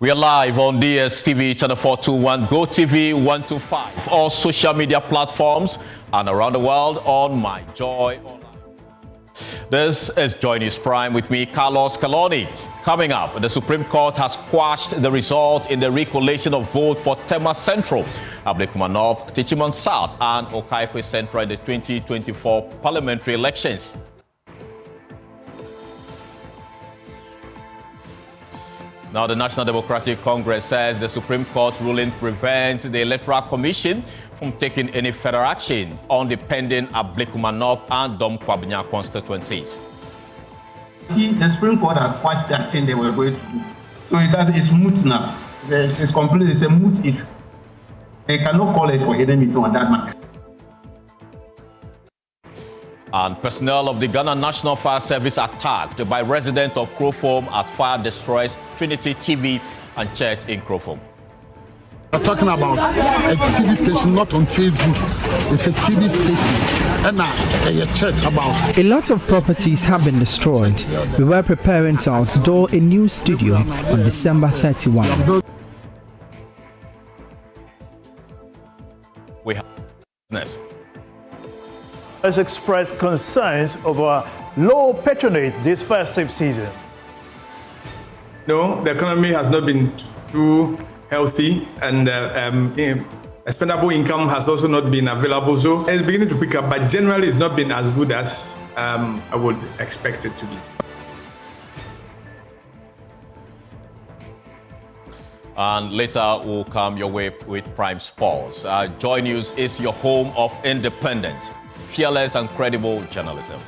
We are live on DSTV channel 421, GoTV 125, all social media platforms, and around the world on My Joy Online. This is JoyNews Prime with me, Carlos Kaloni. Coming up, the Supreme Court has quashed the result in the recollection of vote for Tema Central, Ablekuma North, Techiman South, and Okaikwe Central in the 2024 parliamentary elections. Now, the National Democratic Congress says the Supreme Court ruling prevents the Electoral Commission from taking any further action on the pending Ablekuma North and Dome Kwabenya constituencies. See, the Supreme Court has quashed that thing they were going to do. So it's moot now. It's complete. It's a moot issue. They cannot call it for any meeting on that matter. And personnel of the Ghana National Fire Service attacked by residents of Krofom at fire destroys Trinity TV and church in Krofom. We're talking about a TV station, not on Facebook. It's a TV station and a church about. A lot of properties have been destroyed. We were preparing to outdoor a new studio on December 31. We have business. Has expressed concerns over low patronage this festive season. No, the economy has not been too healthy, and expendable income has also not been available. So it's beginning to pick up, but generally it's not been as good as I would expect it to be. And later we'll come your way with Prime Sports. Joy News is your home of independent, fearless and credible journalism.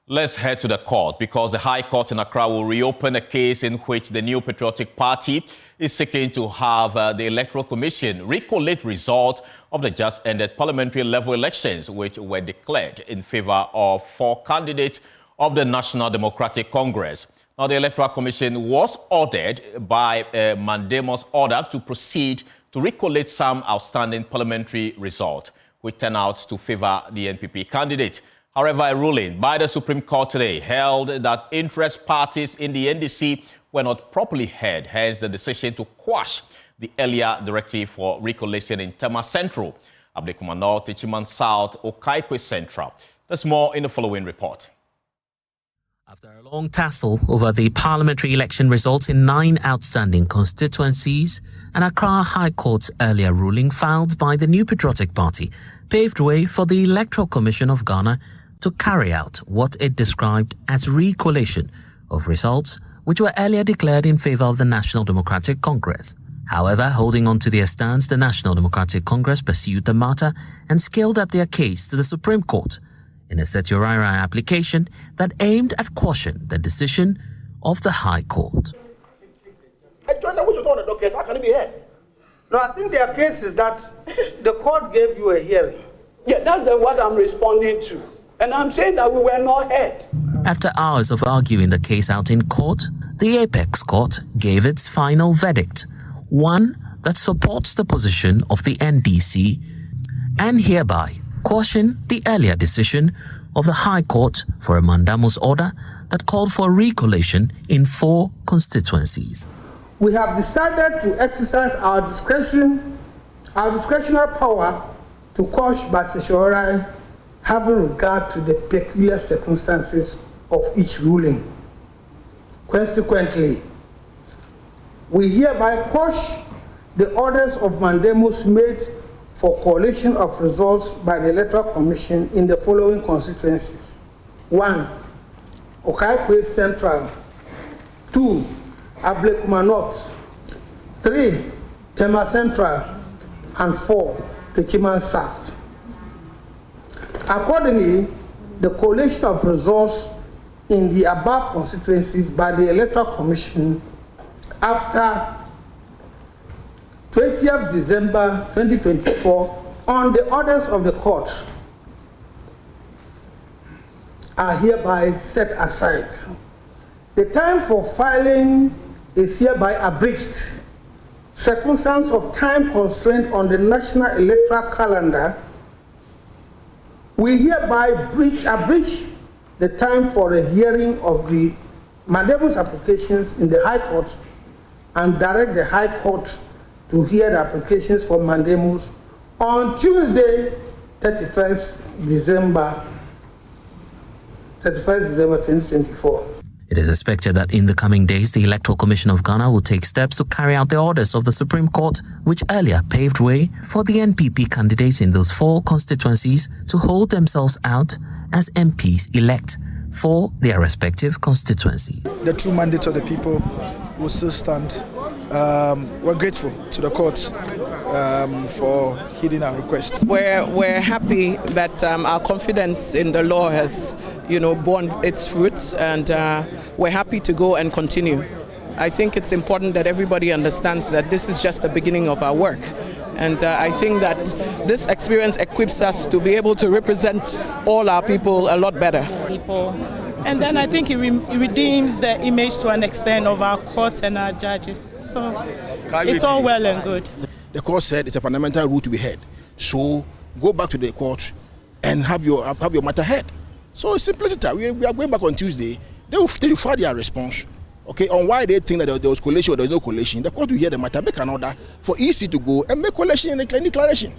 Let's head to the court because the High Court in Accra will reopen a case in which the New Patriotic Party is seeking to have the Electoral Commission recollect results of the just ended parliamentary level elections, which were declared in favor of 4 candidates of the National Democratic Congress. Now, the Electoral Commission was ordered by a mandamus order to proceed to recollect some outstanding parliamentary results, which turned out to favor the NPP candidate. However, a ruling by the Supreme Court today held that interest parties in the NDC were not properly heard, hence the decision to quash the earlier directive for recollection in Tema Central, Ablekuma North, Techiman South, Okaikwe Central. There's more in the following report. After a long tussle over the parliamentary election results in 9 outstanding constituencies, an Accra High Court's earlier ruling filed by the New Patriotic Party paved way for the Electoral Commission of Ghana to carry out what it described as recollation of results which were earlier declared in favor of the National Democratic Congress. However, holding on to their stance, the National Democratic Congress pursued the matter and scaled up their case to the Supreme Court in a certiorari application that aimed at quashing the decision of the High Court. I joined the on the docket. How can it be heard? No, I think their case is that the court gave you a hearing. Yeah, that's what I'm responding to. And I'm saying that we were not heard. After hours of arguing the case out in court, the Apex Court gave its final verdict, one that supports the position of the NDC and hereby quashing the earlier decision of the High Court for a mandamus order that called for recollation in 4 constituencies. We have decided to exercise our discretionary power to quash by certiorari, having regard to the peculiar circumstances of each ruling. Consequently, we hereby quash the orders of mandamus made for collation of results by the Electoral Commission in the following constituencies: 1. Okaikwe Central, 2. Ablekuma North, 3. Tema Central, and 4. Techiman South. Accordingly, the collation of results in the above constituencies by the Electoral Commission after 20th December 2024 on the orders of the court are hereby set aside. The time for filing is hereby abridged. Circumstance of time constraint on the national electoral calendar, we hereby abridge the time for the hearing of the mandamus applications in the High Court and direct the High Court to hear the applications for mandamus on Tuesday, 31st December 2024. It is expected that in the coming days, the Electoral Commission of Ghana will take steps to carry out the orders of the Supreme Court, which earlier paved way for the NPP candidates in those 4 constituencies to hold themselves out as MPs-elect for their respective constituencies. The true mandate of the people will still stand. We're grateful to the courts for heeding our requests. We're happy that our confidence in the law has, borne its fruits, and we're happy to go and continue. I think it's important that everybody understands that this is just the beginning of our work. And I think that this experience equips us to be able to represent all our people a lot better. And then I think it redeems the image to an extent of our courts and our judges. So it's all well and good. The court said it's a fundamental rule to be heard. So go back to the court and have your matter heard. So it's simplicity. We are going back on Tuesday. They will file their response. Okay, on why they think that there was collation or there was no collation. The court will hear the matter, make an order for EC to go and make collation and a declaration.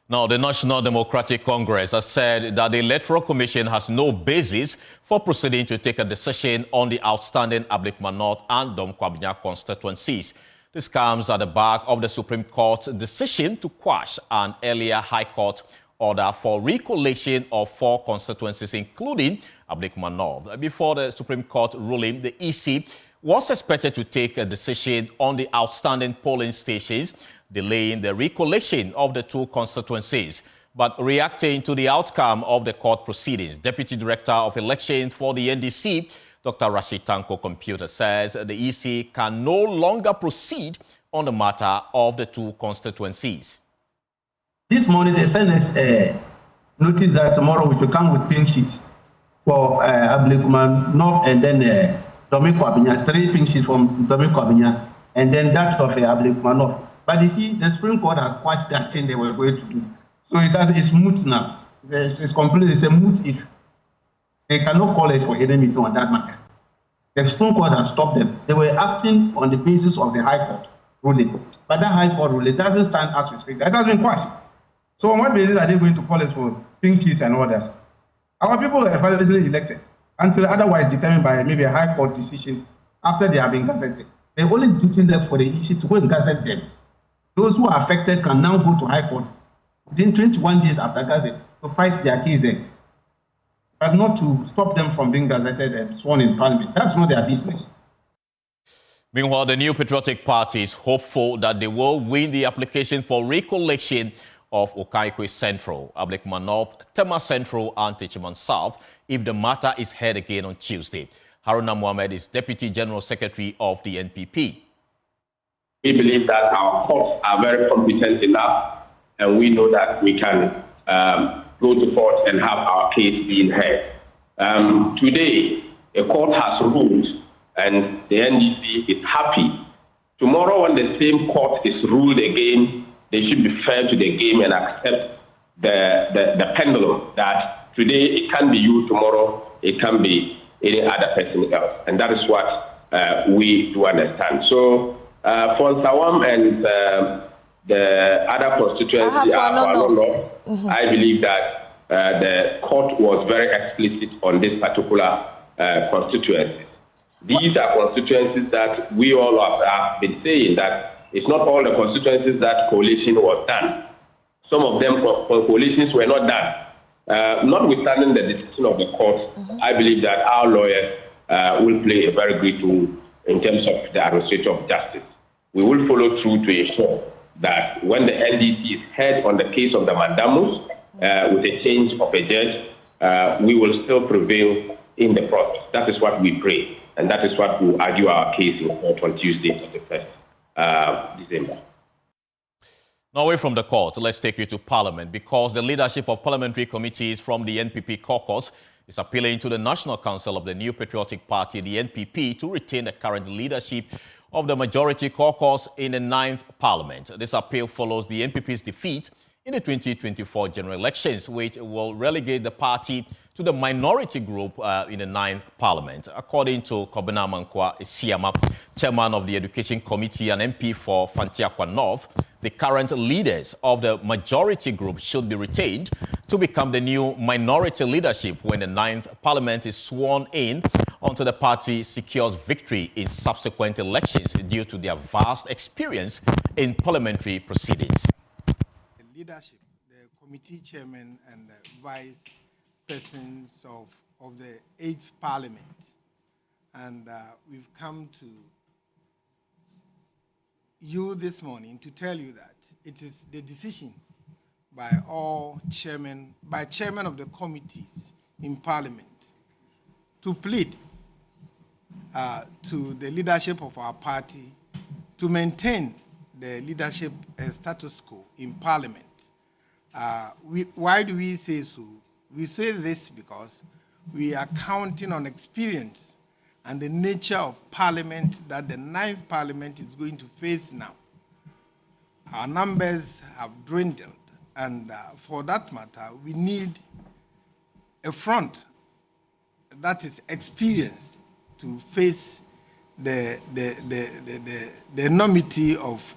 Now, the National Democratic Congress has said that the Electoral Commission has no basis for proceeding to take a decision on the outstanding Ablekuma North and Dome Kwabenya constituencies. This comes at the back of the Supreme Court's decision to quash an earlier High Court order for recollection of 4 constituencies, including Ablekuma North. Before the Supreme Court ruling, the EC was expected to take a decision on the outstanding polling stations, delaying the recollection of the 2 constituencies. But reacting to the outcome of the court proceedings, Deputy Director of Elections for the NDC, Dr. Tanko-Computer, says the EC can no longer proceed on the matter of the 2 constituencies. This morning they sent us a notice that tomorrow we should come with pink sheets for Ablekuma North and then Dome Kwabenya, 3 pink sheets from Dome Kwabenya, and then that of Ablekuma North. But you see, the Supreme Court has quashed that thing they were going to do. So it's moot now. It's completely, it's a moot issue. They cannot call us for any meeting on that matter. The Supreme Court has stopped them. They were acting on the basis of the High Court ruling. But that High Court ruling doesn't stand as we speak. That has been quashed. So on what basis are they going to call us for pink sheets and others? Our people are validly elected until otherwise determined by maybe a High Court decision after they have been gazetted. They're only duty left for the EC to go and gazette them. Those who are affected can now go to High Court within 21 days after gazette to fight their case there, but not to stop them from being gazetted and sworn in Parliament. That's not their business. Meanwhile, the New Patriotic Party is hopeful that they will win the application for recollection of Okaikwe Central, Ablekuma North, Tema Central, and Techiman South if the matter is heard again on Tuesday. Haruna Mohammed is Deputy General Secretary of the NPP. We believe that our courts are very competent enough, and we know that we can go to court and have our case being heard. Today, a court has ruled, and the NDC is happy. Tomorrow, when the same court is ruled again, they should be fair to the game and accept the pendulum that today it can be you, tomorrow it can be any other person else. And that is what we do understand. So, for Nsawam and the other constituency, I believe that the court was very explicit on this particular constituency. These are constituencies that we all have been saying that it's not all the constituencies that coalition was done. Some of them coalitions were not done. Notwithstanding the decision of the court, I believe that our lawyers will play a very great role in terms of the administration of justice. We will follow through to ensure that when the NDC is heard on the case of the mandamus, with a change of a judge, we will still prevail in the process. That is what we pray, and that is what we will argue our case in court on Tuesday, 31st December. Now, away from the court, let's take you to Parliament, because the leadership of parliamentary committees from the NPP caucus is appealing to the National Council of the New Patriotic Party, the NPP, to retain the current leadership of the majority caucus in the 9th Parliament. This appeal follows the NPP's defeat in the 2024 general elections, which will relegate the party to the minority group in the 9th Parliament. According to Kobena Mankwa Esiama, chairman of the Education Committee and MP for Fantiakwa North, the current leaders of the majority group should be retained to become the new minority leadership when the 9th Parliament is sworn in until the party secures victory in subsequent elections due to their vast experience in parliamentary proceedings. The leadership, the committee chairman and the vice persons of the 8th Parliament, and we've come to you this morning to tell you that it is the decision by chairman of the committees in Parliament to plead to the leadership of our party to maintain the leadership status quo in Parliament. Why do we say so? We say this because we are counting on experience and the nature of Parliament that the 9th Parliament is going to face now. Our numbers have dwindled, and for that matter, we need a front that is experienced to face the enormity of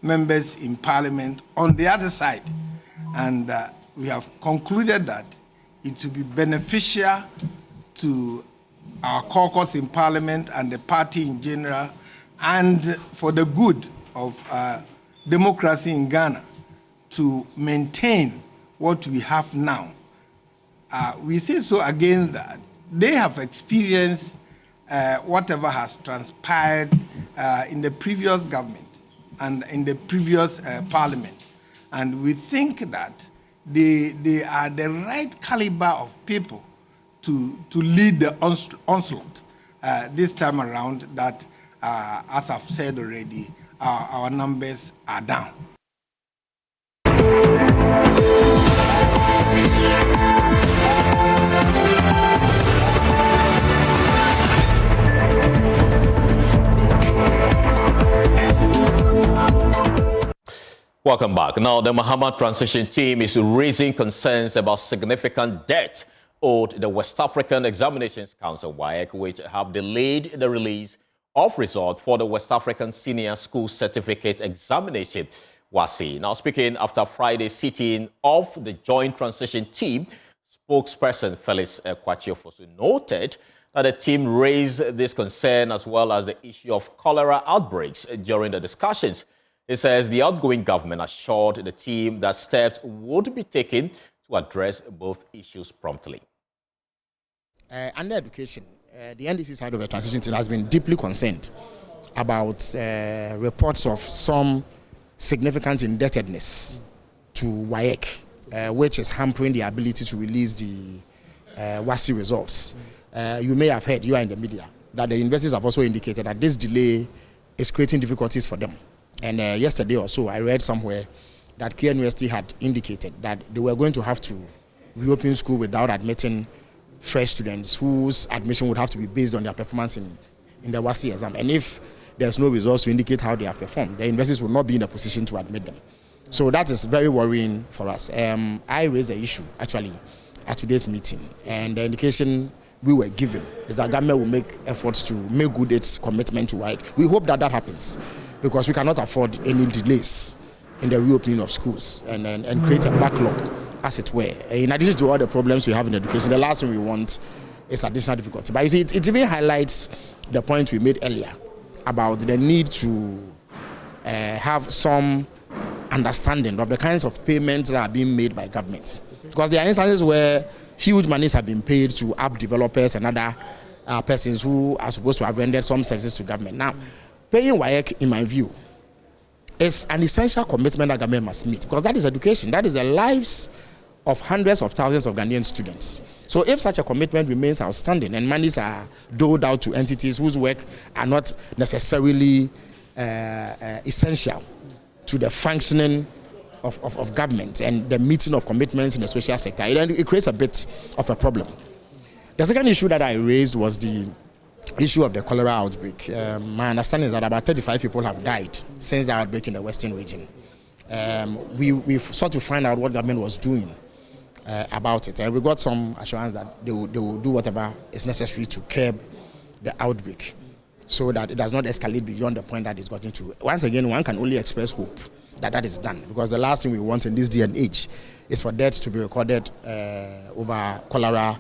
members in Parliament on the other side. And we have concluded that it will be beneficial to our caucus in Parliament and the party in general, and for the good of democracy in Ghana, to maintain what we have now. We say so again that they have experienced whatever has transpired in the previous government and in the previous Parliament. And we think that they are the right caliber of people to lead the onslaught this time around that, as I've said already, our numbers are down. Welcome back. Now, the Mahama transition team is raising concerns about significant debt owed the West African Examinations Council, WAEC, which have delayed the release of results for the West African Senior School Certificate Examination, WASI. Now, speaking after Friday's sitting of the Joint Transition Team, spokesperson Felix Kwachiofosu noted that the team raised this concern as well as the issue of cholera outbreaks during the discussions. He says the outgoing government assured the team that steps would be taken to address both issues promptly. Under education, the NDC side of the transition team has been deeply concerned about reports of some significant indebtedness to WAEC, which is hampering the ability to release the WASI results. You may have heard, you are in the media, that the universities have also indicated that this delay is creating difficulties for them. And yesterday or so, I read somewhere that Kia University had indicated that they were going to have to reopen school without admitting fresh students whose admission would have to be based on their performance in the WASI exam. And if there's no results to indicate how they have performed, the universities will not be in a position to admit them. So that is very worrying for us. I raised the issue, actually, at today's meeting. And the indication we were given is that government will make efforts to make good its commitment to WAEC. We hope that that happens, because we cannot afford any delays in the reopening of schools and create a backlog, as it were. In addition to all the problems we have in education, the last thing we want is additional difficulty. But you see, it even highlights the point we made earlier about the need to have some understanding of the kinds of payments that are being made by government. Because there are instances where huge monies have been paid to app developers and other persons who are supposed to have rendered some services to government. Now, paying WAEC, in my view, is an essential commitment that government must meet, because that is education. That is the lives of hundreds of thousands of Ghanaian students. So if such a commitment remains outstanding and monies are doled out to entities whose work are not necessarily essential to the functioning of government and the meeting of commitments in the social sector, it creates a bit of a problem. The second issue that I raised was the issue of the cholera outbreak. My understanding is that about 35 people have died since the outbreak in the western region. We sought to find out what government was doing about it, and we got some assurance that they will do whatever is necessary to curb the outbreak so that it does not escalate beyond the point that it's gotten to. Once again, one can only express hope that that is done, because the last thing we want in this day and age is for deaths to be recorded over cholera.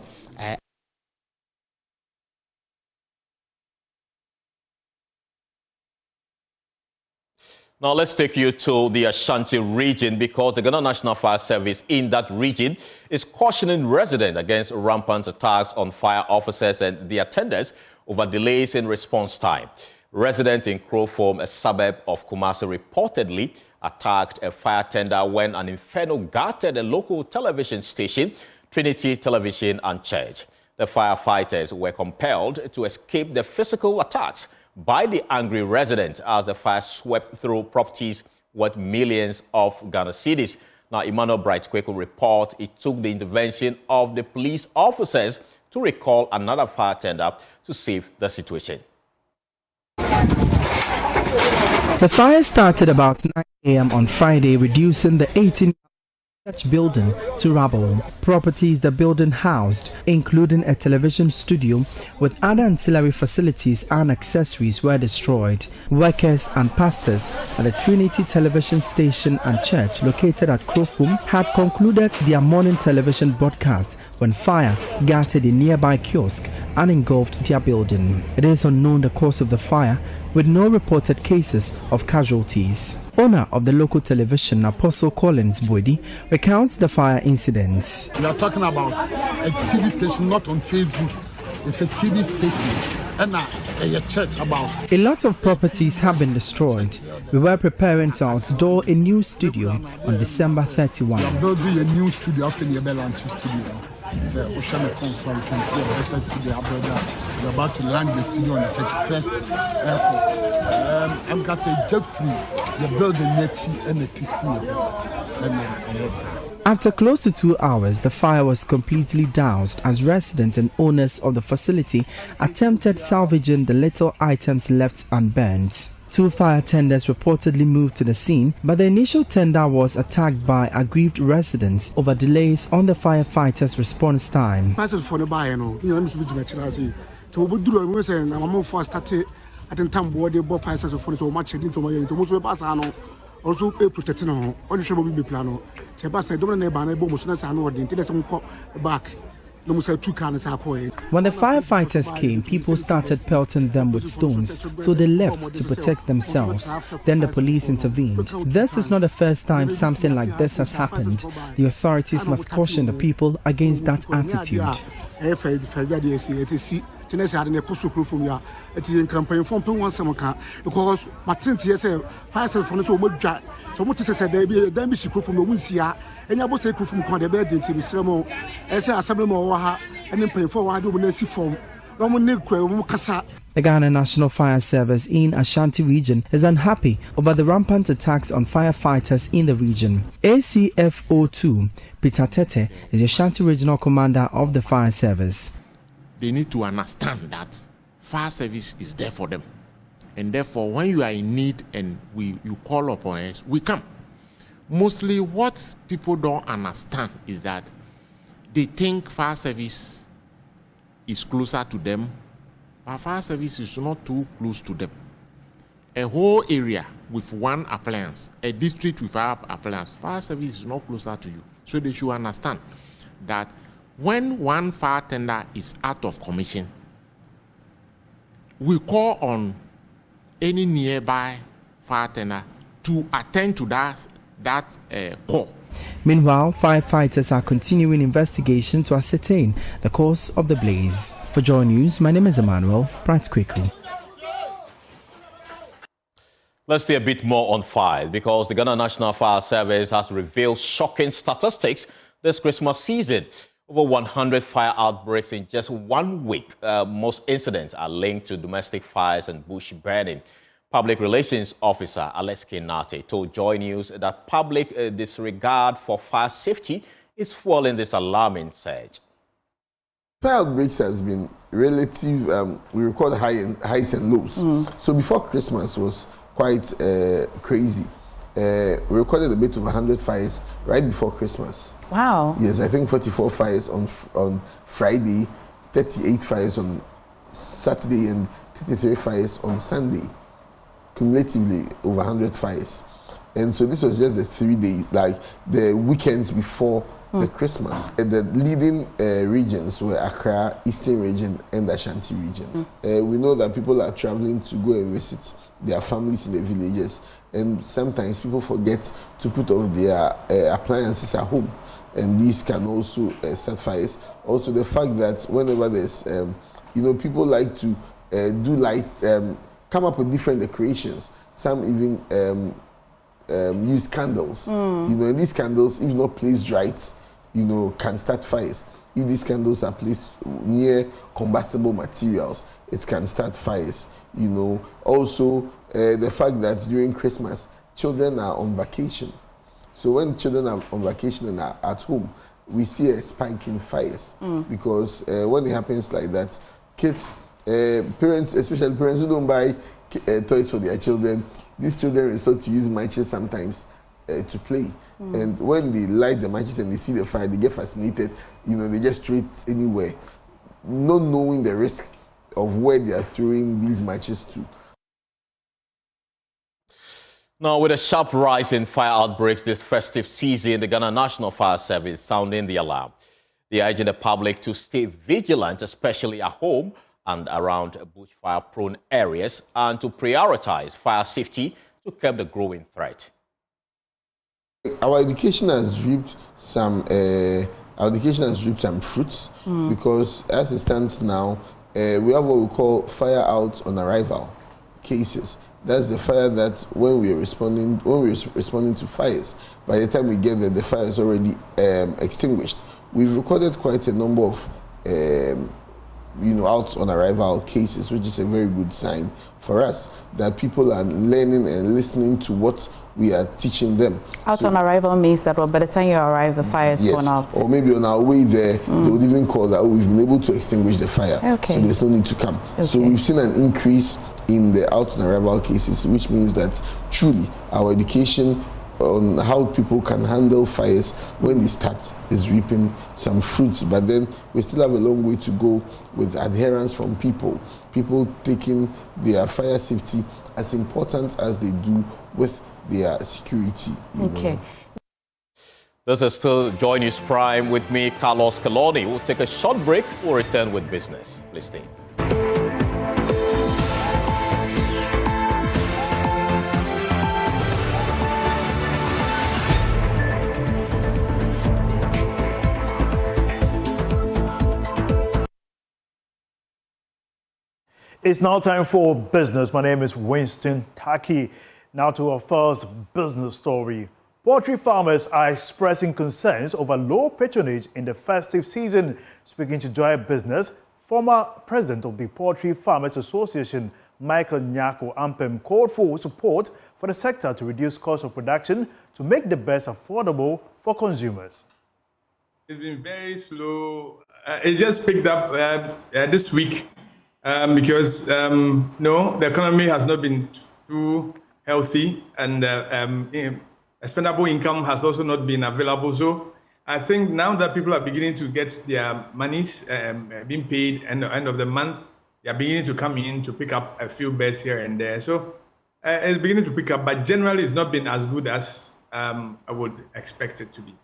Now let's take you to the Ashanti region, because the Ghana National Fire Service in that region is cautioning residents against rampant attacks on fire officers and the attendants over delays in response time. Residents in Krofom, a suburb of Kumasi, reportedly attacked a fire tender when an inferno gutted a local television station, Trinity Television and Church. The firefighters were compelled to escape the physical attacks by the angry residents as the fire swept through properties worth millions of Ghana cedis. Now, Emmanuel Bright-Kweku report it took the intervention of the police officers to recall another fire tender to save the situation. The fire started about 9 a.m. on Friday, reducing the 18 church building to rubble. Properties the building housed, including a television studio with other ancillary facilities and accessories, were destroyed. Workers and pastors at the Trinity Television Station and Church, located at Krofom, had concluded their morning television broadcast when fire gutted a nearby kiosk and engulfed their building. It is unknown the cause of the fire, with no reported cases of casualties. Owner of the local television, Apostle Collins Boidi, recounts the fire incidents. We are talking about a TV station, not on Facebook. It's a TV station and a church about. A lot of properties have been destroyed. We were preparing to outdoor a new studio on December 31. We are building a new studio after the Ablekuma studio. It's an ocean phone, so you can see a better studio abroad. We're about to land the studio on the 31st airport. I'm going to say jet free. The building Nechi and the TC. Yes. After close to 2 hours, the fire was completely doused as residents and owners of the facility attempted salvaging the little items left unburnt. 2 fire tenders reportedly moved to the scene, but the initial tender was attacked by aggrieved residents over delays on the firefighters' response time. Also protecting her. Only she will be plano. Sebastian don't back. When the firefighters came, people started pelting them with stones, so they left to protect themselves. Then the police intervened. This is not the first time something like this has happened. The authorities must caution the people against that attitude. It is in campaign from Penwan because Matinti said, Fire from the so much said they be a damage from the Winsia, and I was a crew from Condebed into the Sermo, as I said, and then pay for I see form. The Ghana National Fire Service in Ashanti region is unhappy over the rampant attacks on firefighters in the region. ACFO2 Peter Tete is the Ashanti Regional Commander of the Fire Service. They need to understand that fire service is there for them, and therefore when you are in need and you call upon us, we come. Mostly what people don't understand is that they think fire service is closer to them, but fire service is not too close to them. A whole area with one appliance, a district with one appliance, fire service is not closer to you. So they should understand that when one fire tender is out of commission, we call on any nearby fire tender to attend to that call. Meanwhile, firefighters are continuing investigation to ascertain the cause of the blaze. For JoyNews, my name is Emmanuel Bright-Kweku. Let's stay a bit more on fire, because the Ghana National Fire Service has revealed shocking statistics this Christmas season. Over 100 fire outbreaks in just 1 week. Most incidents are linked to domestic fires and bush burning. Public Relations Officer Lambussie Nate told Joy News that public disregard for fire safety is fueling this alarming surge. Fire outbreaks has been relative, we record highs and lows. So before Christmas was quite crazy. We recorded a bit of 100 fires right before Christmas. Wow. Yes, I think 44 fires on Friday, 38 fires on Saturday, and 33 fires on Sunday. Cumulatively, over 100 fires. And so this was just the 3 days, like the weekends before the Christmas. The leading regions were Accra, Eastern region, and Ashanti region. We know that people are traveling to go and visit their families in the villages, and sometimes people forget to put off their appliances at home, and these can also start fires. Also, the fact that whenever there's, people like to do light, come up with different decorations. Some even use candles. And these candles, if not placed right, can start fires. If these candles are placed near combustible materials, it can start fires. Also the fact that during Christmas, children are on vacation. So when children are on vacation and are at home, we see a spike in fires because when it happens like that, kids, parents, especially parents who don't buy toys for their children, these children resort to use matches sometimes to play. And when they light the matches and they see the fire, they get fascinated. They just throw it anywhere, not knowing the risk of where they are throwing these matches to. Now, with a sharp rise in fire outbreaks this festive season, the Ghana National Fire Service is sounding the alarm. They are urging the public to stay vigilant, especially at home and around bushfire-prone areas, and to prioritize fire safety to curb the growing threat. Our education has reaped some. Fruits because, as it stands now, we have what we call fire out on arrival cases. That's the fire that when we're responding to fires, by the time we get there, the fire is already extinguished. We've recorded quite a number of out on arrival cases, which is a very good sign for us that people are learning and listening to what we are teaching them. Out on arrival means that by the time you arrive, the fire is gone out. Or maybe on our way there, they would even call that, we've been able to extinguish the fire. Okay. So there's no need to come. Okay. So we've seen an increase in the out on arrival cases, which means that truly our education on how people can handle fires when they start is reaping some fruits. But then we still have a long way to go with adherence from people taking their fire safety as important as they do with their security. Okay. This is still JoyNews Prime with me, Carlos Kaloni. We'll take a short break. We'll return with business. Please stay. It's now time for business. My name is Winston Taki. Now to our first business story. Poultry farmers are expressing concerns over low patronage in the festive season. Speaking to Joy Business, former president of the Poultry Farmers Association, Michael Nyako Ampem, called for support for the sector to reduce cost of production to make the best affordable for consumers. It's been very slow. It just picked up this week. Because the economy has not been too healthy, and expendable income has also not been available. So I think now that people are beginning to get their monies being paid at the end of the month, they are beginning to come in to pick up a few birds here and there. So it's beginning to pick up, but generally it's not been as good as I would expect it to be.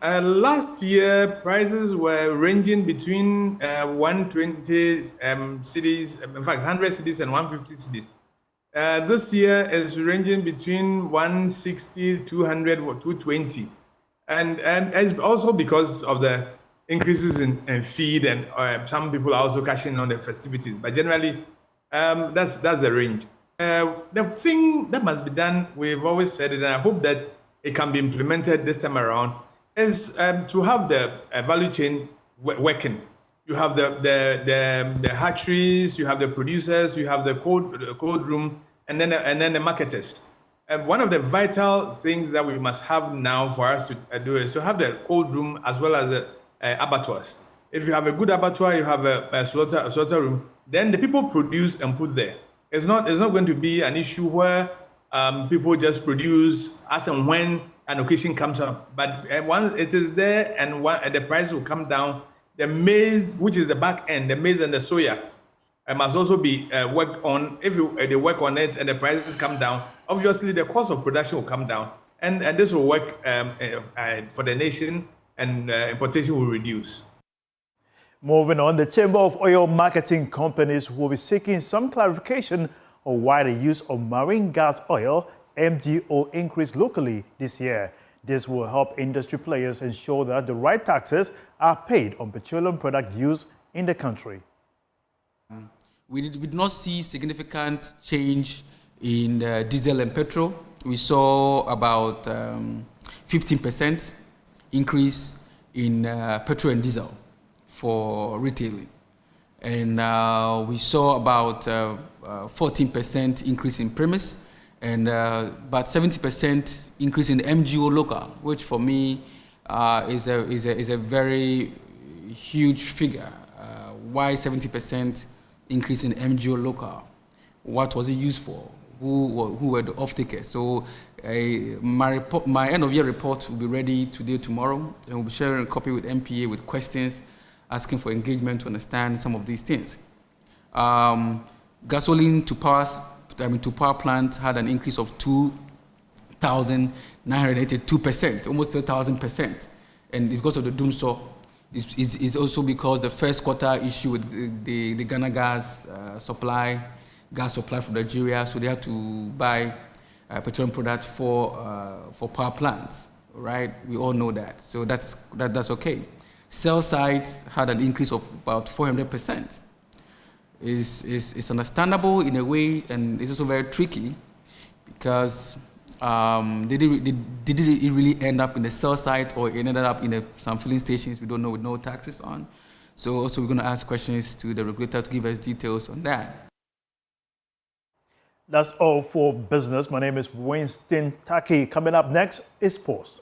Last year, prices were ranging between 120 cities, in fact, 100 cities and 150 cities. This year is ranging between 160, 200, or 220. And it's also because of the increases in feed, and some people are also cashing on the festivities. But generally, that's the range. The thing that must be done, we've always said it, and I hope that it can be implemented this time around, is to have the value chain working. You have the hatcheries, you have the producers, you have the cold room, and then the marketers. One of the vital things that we must have now for us to do is to have the cold room as well as the abattoirs. If you have a good abattoir, you have a slaughter room, then the people produce and put there. It's not going to be an issue where people just produce as and when an occasion comes up. But once it is there and the price will come down, the maize, which is the back end, the maize and the soya, must also be worked on. If they work on it and the prices come down, obviously the cost of production will come down. And this will work for the nation, and importation will reduce. Moving on, the Chamber of Oil Marketing Companies will be seeking some clarification on why the use of marine gas oil, MGO, increased locally this year. This will help industry players ensure that the right taxes are paid on petroleum product use in the country. We did not see significant change in diesel and petrol. We saw about 15% increase in petrol and diesel for retailing. And we saw about 14% increase in premise and about 70% increase in MGO local, which for me is a very huge figure. Why 70% increase in MGO local? What was it used for? Who were the off-takers? So my end-of-year report will be ready today, tomorrow, and we'll be sharing a copy with MPA with questions, asking for engagement to understand some of these things. Gasoline to power plants had an increase of 2,982%, almost 3,000%. And because of the doom saw, is also because the first quarter issue with the Ghana gas supply from Nigeria, so they had to buy petroleum products for power plants, right? We all know that, so that's okay. Sell side had an increase of about 400%. It's understandable in a way, and it's also very tricky because did it really end up in the sell side, or it ended up in some filling stations we don't know with no taxes on? So also we're going to ask questions to the regulator to give us details on that. That's all for business. My name is Winston Taki. Coming up next is sports.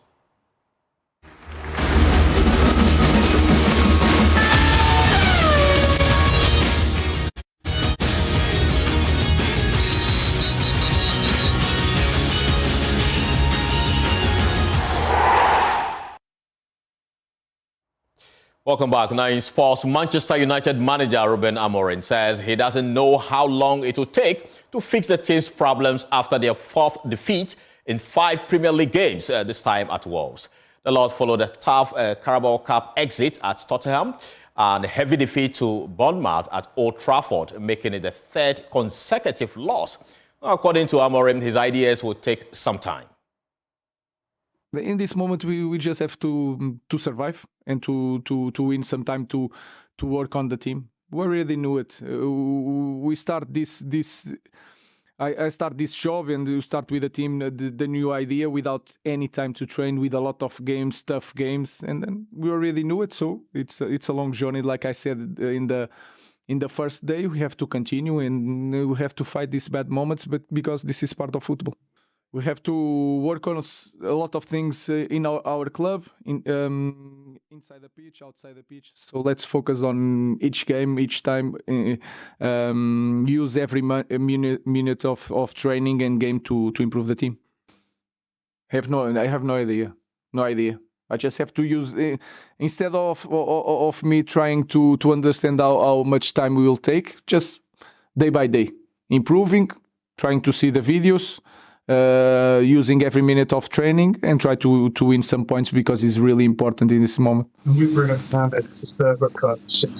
Welcome back. Now in sports, Manchester United manager Ruben Amorim says he doesn't know how long it will take to fix the team's problems after their fourth defeat in 5 Premier League games, this time at Wolves. The Lords followed a tough Carabao Cup exit at Tottenham and a heavy defeat to Bournemouth at Old Trafford, making it the 3rd consecutive loss. Now, according to Amorim, his ideas will take some time. In this moment, we just have to survive and to win some time to work on the team. We already knew it. We start I start this job, and you start with the team the new idea without any time to train, with a lot of games, tough games, and then we already knew it. So it's a long journey. Like I said in the first day, we have to continue and we have to fight these bad moments, but because this is part of football. We have to work on a lot of things in our club, inside the pitch, outside the pitch. So let's focus on each game, each time, use every minute of training and game to improve the team. I have no idea. No idea. I just have to use, instead of me trying to understand how much time we will take, just day by day, improving, trying to see the videos, using every minute of training and try to win some points, because it's really important in this moment. We bring it down at the third red card, 6.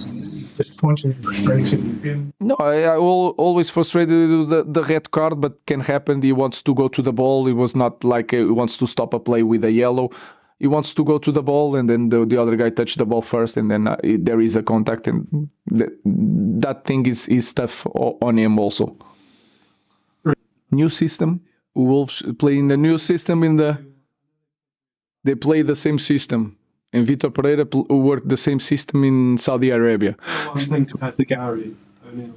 Disappointing, frustrating. No, I will always frustrated with the red card, but can happen. He wants to go to the ball. It was not like he wants to stop a play with a yellow. He wants to go to the ball, and then the other guy touched the ball first, and then there is a contact, and that thing is tough on him also. New system. Wolves play in the new system. They play the same system, and Vitor Pereira worked the same system in Saudi Arabia. One thing compared to Gary O'Neill.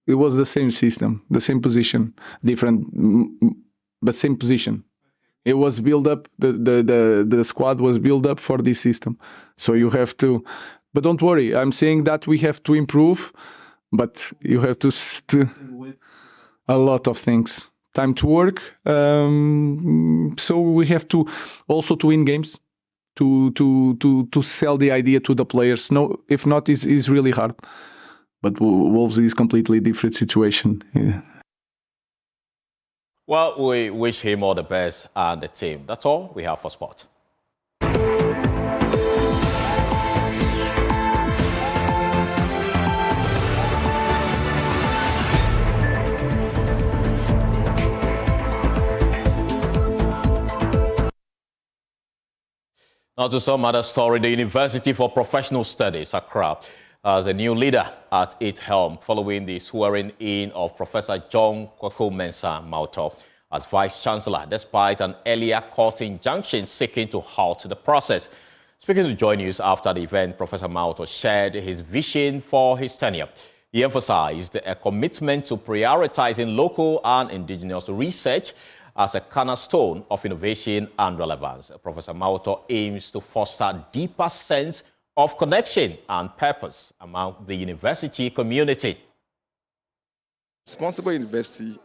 It was the same system, the same position, different, but same position. It was built up. The squad was built up for this system. So you have to. But don't worry. I'm saying that we have to improve, but you have to a lot of things. Time to work. So we have to also to win games, to sell the idea to the players. No, if not, is really hard. But Wolves is completely different situation. Yeah. Well, we wish him all the best and the team. That's all we have for sport. Now to some other story. The University for Professional Studies, Accra, as a new leader at its helm following the swearing-in of Professor John Kwaku-Mensah Mauto as Vice-Chancellor, despite an earlier court injunction seeking to halt the process. Speaking to JoyNews after the event, Professor Mauto shared his vision for his tenure. He emphasized a commitment to prioritizing local and indigenous research as a cornerstone of innovation and relevance. Professor Mauto aims to foster a deeper sense of connection and purpose among the university community. Responsible university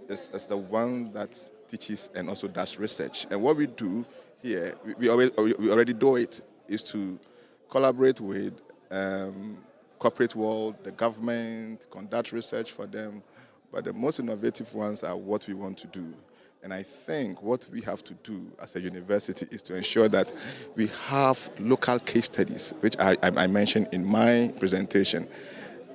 is the one that teaches and also does research. And what we do here, we already do it, is to collaborate with corporate world, the government, conduct research for them. But the most innovative ones are what we want to do. And I think what we have to do as a university is to ensure that we have local case studies, which I mentioned in my presentation.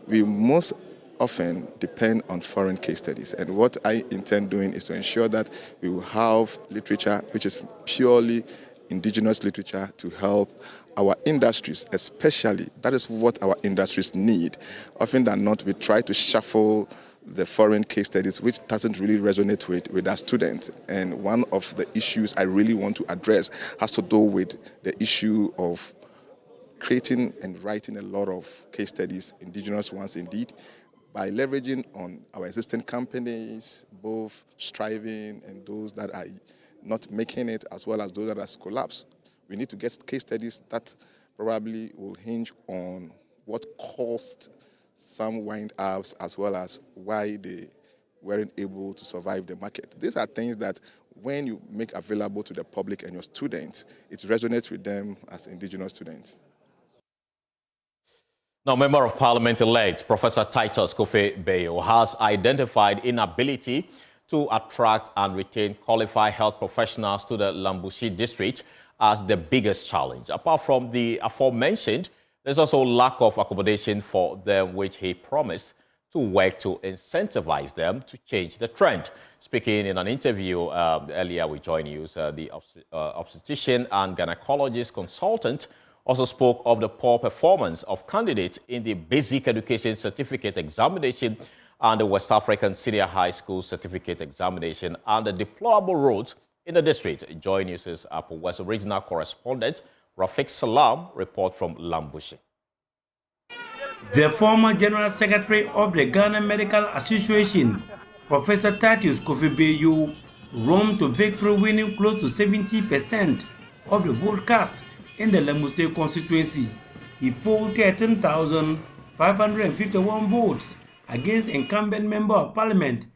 We most often depend on foreign case studies. And what I intend doing is to ensure that we will have literature which is purely indigenous literature to help our industries, especially. That is what our industries need. Often than not, we try to shuffle the foreign case studies, which doesn't really resonate with our students. And one of the issues I really want to address has to do with the issue of creating and writing a lot of case studies, indigenous ones indeed, by leveraging on our existing companies, both striving and those that are not making it, as well as those that are collapsed. We need to get case studies that probably will hinge on what caused some wind-ups, as well as why they weren't able to survive the market. These are things that when you make available to the public and your students, it resonates with them as indigenous students. Now, Member of Parliament-elect Professor Titus Kofi-Bayo has identified inability to attract and retain qualified health professionals to the Lambussie district as the biggest challenge. Apart from the aforementioned, there's also lack of accommodation for them, which he promised to work to incentivize them to change the trend. Speaking in an interview earlier with JoyNews, the obstetrician and gynecologist consultant also spoke of the poor performance of candidates in the Basic Education Certificate Examination and the West African Senior High School Certificate Examination and the deplorable roads in the district. JoyNews' Upper West Regional Correspondent Rafiq Salam report from Lambussie. The former General Secretary of the Ghana Medical Association, Professor Titus Kofi-Bayo, roamed to victory, winning close to 70% of the vote cast in the Lambussie constituency. He polled 13,551 votes against incumbent Member of Parliament,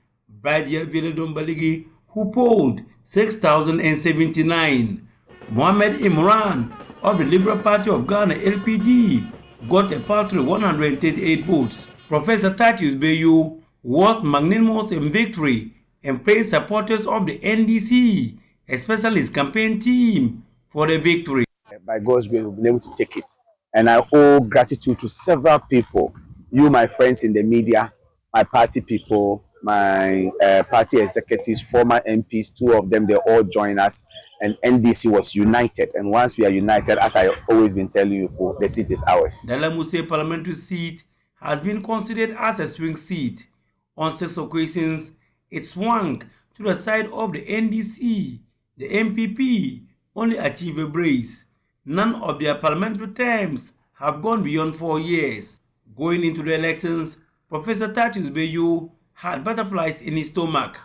Bradiel Villedon-Baligi, who polled 6,079. Mohamed Imran of the Liberal Party of Ghana, LPG, got a paltry 138 votes. Professor Titus Bayo was magnanimous in victory and praised supporters of the NDC, especially his campaign team, for the victory. By God's grace, we've been able to take it. And I owe gratitude to several people, you, my friends in the media, my party people, my party executives, former MPs, 2 of them, they all joined us. And NDC was united. And once we are united, as I always been telling you, the seat is ours. The Lambussie parliamentary seat has been considered as a swing seat. On 6 occasions, it swung to the side of the NDC. The NPP only achieved a brace. None of their parliamentary terms have gone beyond 4 years. Going into the elections, Professor Tatius Beyu had butterflies in his stomach.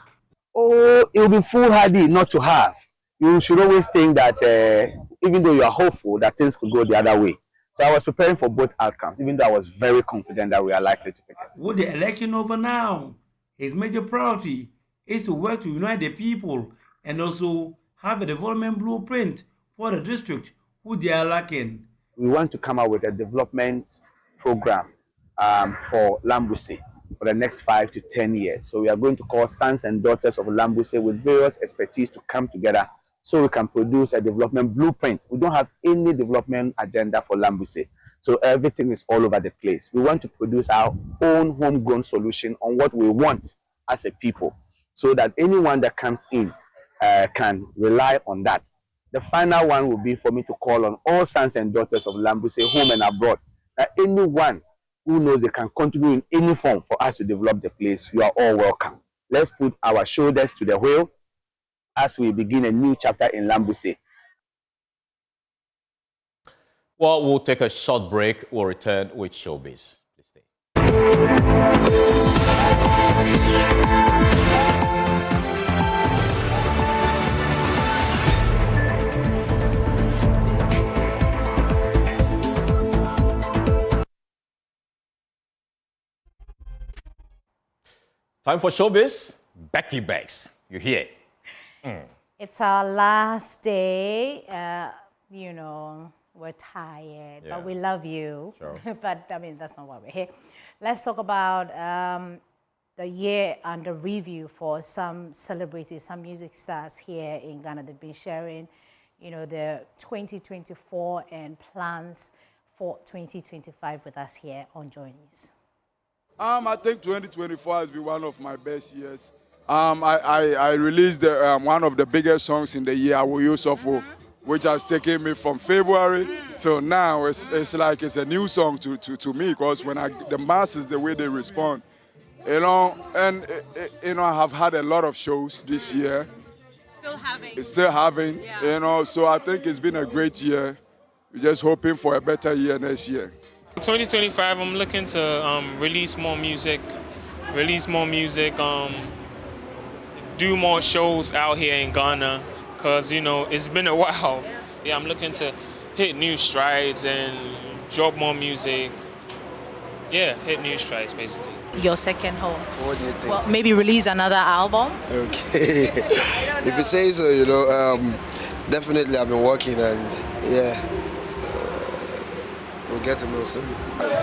Oh, it will be foolhardy not to have. You should always think that even though you are hopeful that things could go the other way. So I was preparing for both outcomes, even though I was very confident that we are likely to pick it. With the election over now, his major priority is to work to unite the people and also have a development blueprint for the district who they are lacking. We want to come up with a development program for Lambussie for the next 5 to 10 years. So we are going to call sons and daughters of Lambussie with various expertise to come together so we can produce a development blueprint. We don't have any development agenda for Lambussie. So everything is all over the place. We want to produce our own homegrown solution on what we want as a people so that anyone that comes in can rely on that. The final one will be for me to call on all sons and daughters of Lambussie, home and abroad, that anyone who knows they can contribute in any form for us to develop the place, you are all welcome. Let's put our shoulders to the wheel as we begin a new chapter in Lambussie. Well, we'll take a short break. We'll return with Showbiz. Please stay. Time for Showbiz. Becky Bex, you're here. It's our last day. You know, we're tired, but we love you. Sure. But, I mean, that's not why we're here. Let's talk about the year under review for some celebrities, some music stars here in Ghana. They've been sharing, you know, their 2024 and plans for 2025 with us here on JoyNews. I think 2024 has been one of my best years. I released one of the biggest songs in the year, I Will Use Of, which has taken me from February till now. It's like it's a new song to me, because when the masses, the way they respond, you know, and you know, I have had a lot of shows this year. Still having, you know, so I think it's been a great year. We're just hoping for a better year next year. 2025, I'm looking to release more music, do more shows out here in Ghana, because, you know, it's been a while. Yeah, I'm looking to hit new strides and drop more music. Yeah, hit new strides, basically. Your second home. What do you think? Well, maybe release another album? Okay. If you say so, you know, definitely I've been working, and yeah, we'll get to know soon.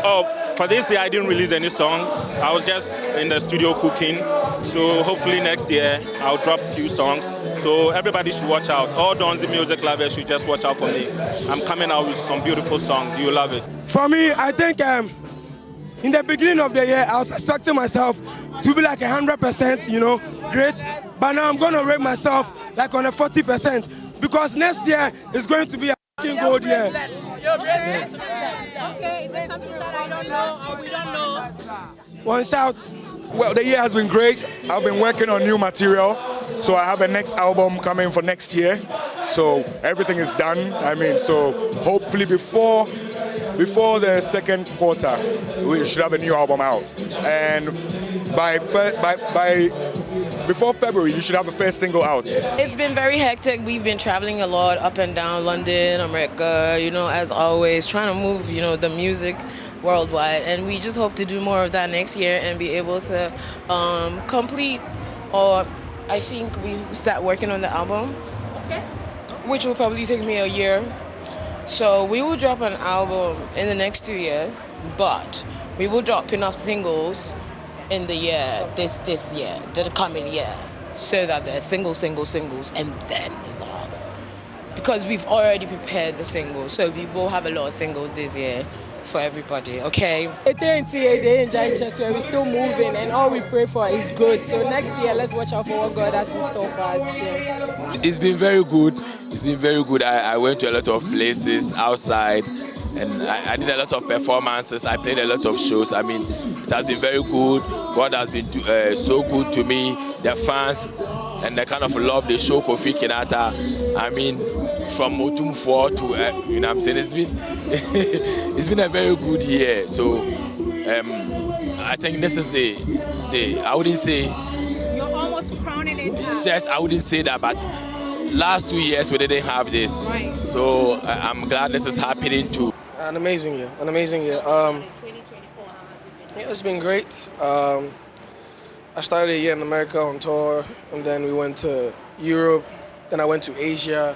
Oh, for this year I didn't release any song. I was just in the studio cooking. So hopefully next year I'll drop a few songs. So everybody should watch out. All Donzi music lovers should just watch out for me. I'm coming out with some beautiful songs. You'll love it. For me, I think in the beginning of the year, I was expecting myself to be like 100%, you know, great. But now I'm going to rate myself like on a 40%, because next year is going to be a gold year. Okay, is there something that I don't know or we don't know? One shout. Well, the year has been great. I've been working on new material, so I have a next album coming for next year. So everything is done. I mean, so hopefully before the second quarter, we should have a new album out. And before February, you should have a first single out. It's been very hectic. We've been traveling a lot, up and down London, America, you know, as always, trying to move, you know, the music worldwide. And we just hope to do more of that next year and be able to complete, or I think we start working on the album, which will probably take me a year. So we will drop an album in the next 2 years, but we will drop enough singles in the year, this year, the coming year, so that there's singles, and then there's an album. Because we've already prepared the singles, so we will have a lot of singles this year for everybody, okay? We're still moving, and all we pray for is good. So next year, let's watch out for what God has in store for us. Yeah. It's been very good. It's been very good. I went to a lot of places outside, and I did a lot of performances. I played a lot of shows. I mean, it has been very good. God has been so good to me. The fans and the kind of love they show Kofi Kinata. I mean, from Otumfo to, you know what I'm saying, it's been a very good year. So I think this is I wouldn't say. You're almost crowning it now. Yes, I wouldn't say that, but last 2 years we didn't have this. Right. So I'm glad this is happening too. An amazing year, an amazing year. 2024, how has it been? Yeah, it's been great. I started a year in America on tour, and then we went to Europe, then I went to Asia,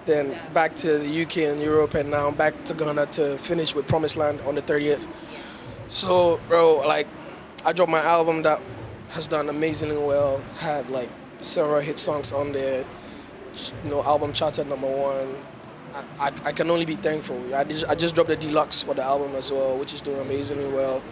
then back to the UK and Europe, and now I'm back to Ghana to finish with Promised Land on the 30th. So, bro, like, I dropped my album that has done amazingly well, had like several hit songs on there, you know, album charted #1. I can only be thankful. I just dropped the deluxe for the album as well, which is doing amazingly well.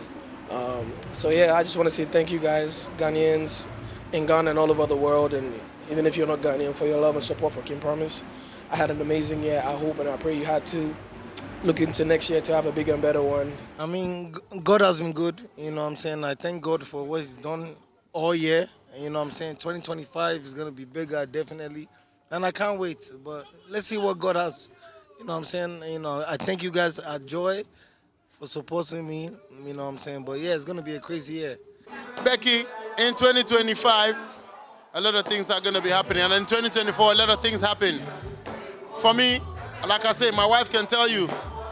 So yeah, I just want to say thank you guys, Ghanaians in Ghana and all over the world, and even if you're not Ghanaian, for your love and support for King Promise. I had an amazing year. I hope and I pray you had too. Look into next year to have a bigger and better one. I mean, God has been good, you know what I'm saying? I thank God for what he's done all year, you know what I'm saying? 2025 is going to be bigger, definitely. And I can't wait, but let's see what God has. You know what I'm saying? You know, I thank you guys at Joy for supporting me, you know what I'm saying? But yeah, it's going to be a crazy year. Becky, in 2025, a lot of things are going to be happening. And in 2024, a lot of things happen. For me, like I say, my wife can tell you,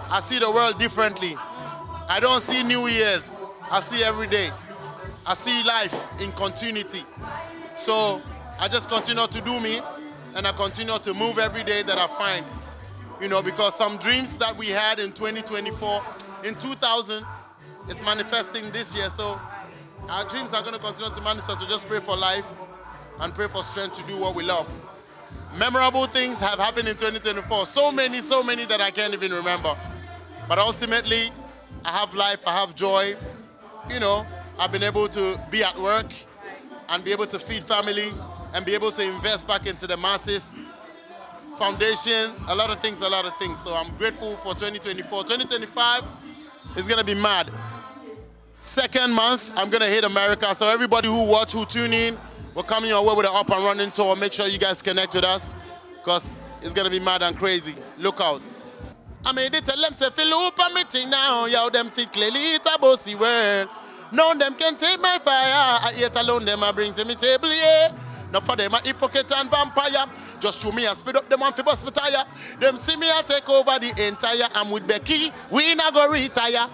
I see the world differently. I don't see New Year's. I see every day. I see life in continuity. So I just continue to do me, and I continue to move every day that I find. You know, because some dreams that we had in 2024, in 2000, is manifesting this year. So our dreams are going to continue to manifest. So just pray for life and pray for strength to do what we love. Memorable things have happened in 2024. So many that I can't even remember. But ultimately, I have life, I have joy. You know, I've been able to be at work and be able to feed family and be able to invest back into the masses. Foundation, a lot of things. So I'm grateful for 2024. 2025 is going to be mad. Second month, I'm going to hit America. So everybody who watch, who tune in, we're coming your way with an up and running tour. Make sure you guys connect with us because it's going to be mad and crazy. Look out. I made it tell them, say, fill up a meeting now. Yo, them see clearly it's a bossy world. None them can take my fire. I eat alone them, I bring to me table, yeah. Now for them, a hypocrite and vampire. Just show me and speed up them one for bust me tire. Them see me, I take over the entire. I'm with Becky, we not go retire.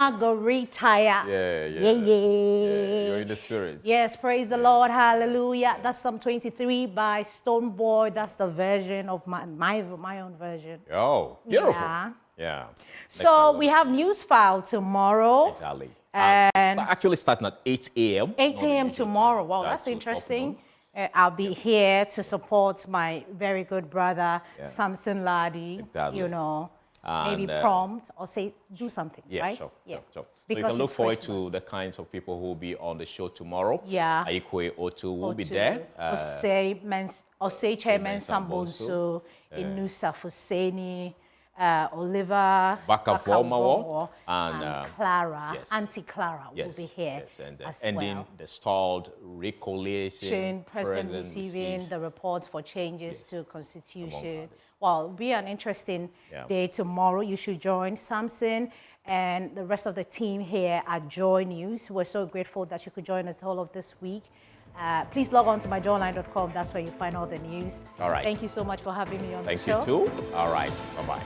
I go retire. Yeah. You're in the spirit. Yes, praise the Lord, hallelujah. That's Psalm 23 by Stoneboy. That's the version of my own version. Oh, beautiful. Yeah. So we have news file tomorrow. Exactly. And actually starting at 8 a.m. 8 a.m. tomorrow. Wow, that's interesting. I'll be here to support my very good brother, Samson Ladi. Exactly. You know, maybe prompt or say, do something, right? Sure. So Because you can look forward Christmas. to the kinds of people who will be on the show tomorrow. Yeah. Aikwe Otu will be there. Osei Chairman Sambonso, Inusa Fuseni, Oliver Bakavomawo and Clara, Auntie Clara will be here as ending well. the stalled recollation. President receiving the reports for changes to Constitution. Well, it'll be an interesting day tomorrow. You should join Samson and the rest of the team here at Joy News. We're so grateful that you could join us all of this week. Please log on to myjoyonline.com. That's where you find all the news. All right. Thank you so much for having me on the show. Thank you too. All right. Bye-bye.